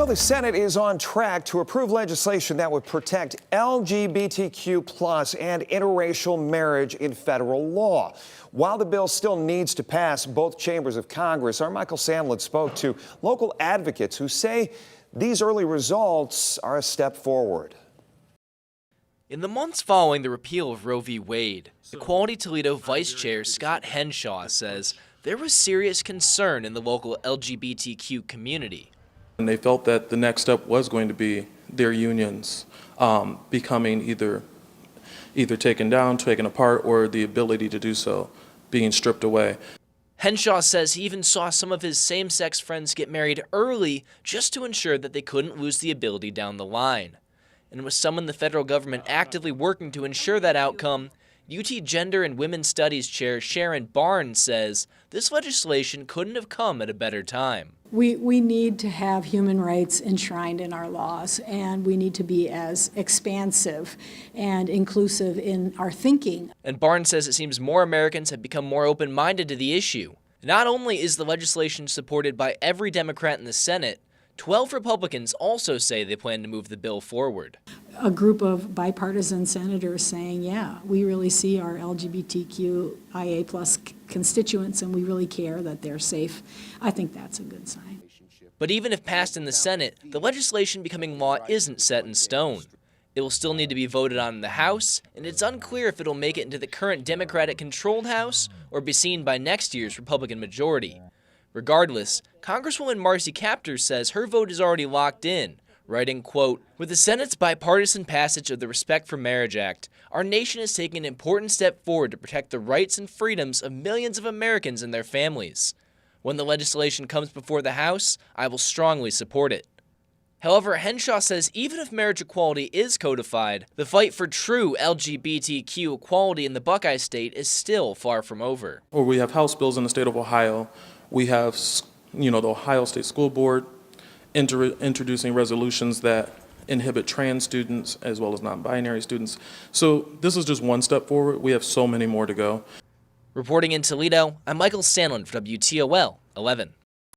Well, the Senate is on track to approve legislation that would protect LGBTQ plus and interracial marriage in federal law. While the bill still needs to pass both chambers of Congress, our Michael Sandlin spoke to local advocates who say these early results are a step forward. In the months following the repeal of Roe v. Wade, Equality Toledo Vice Chair Scott Henshaw says there was serious concern in the local LGBTQ community. And they felt that the next step was going to be their unions becoming either taken down, taken apart, or the ability to do so being stripped away. Henshaw says he even saw some of his same-sex friends get married early just to ensure that they couldn't lose the ability down the line. And with someone in the federal government actively working to ensure that outcome, UT Gender and Women's Studies Chair Sharon Barnes says this legislation couldn't have come at a better time. We need to have human rights enshrined in our laws, and we need to be as expansive and inclusive in our thinking. And Barnes says it seems more Americans have become more open-minded to the issue. Not only is the legislation supported by every Democrat in the Senate, 12 Republicans also say they plan to move the bill forward. A group of bipartisan senators saying, yeah, we really see our LGBTQIA plus constituents and we really care that they're safe. I think that's a good sign. But even if passed in the Senate, the legislation becoming law isn't set in stone. It will still need to be voted on in the House, and it's unclear if it'll make it into the current Democratic-controlled House or be seen by next year's Republican majority. Regardless, Congresswoman Marcy Kaptur says her vote is already locked in, writing, quote, "With the Senate's bipartisan passage of the Respect for Marriage Act, our nation is taking an important step forward to protect the rights and freedoms of millions of Americans and their families. When the legislation comes before the House, I will strongly support it." However, Henshaw says even if marriage equality is codified, the fight for true LGBTQ equality in the Buckeye State is still far from over. Or we have House bills in the state of Ohio. We have, the Ohio State School Board introducing resolutions that inhibit trans students as well as non-binary students. So this is just one step forward. We have so many more to go. Reporting in Toledo, I'm Michael Sandlin for WTOL 11.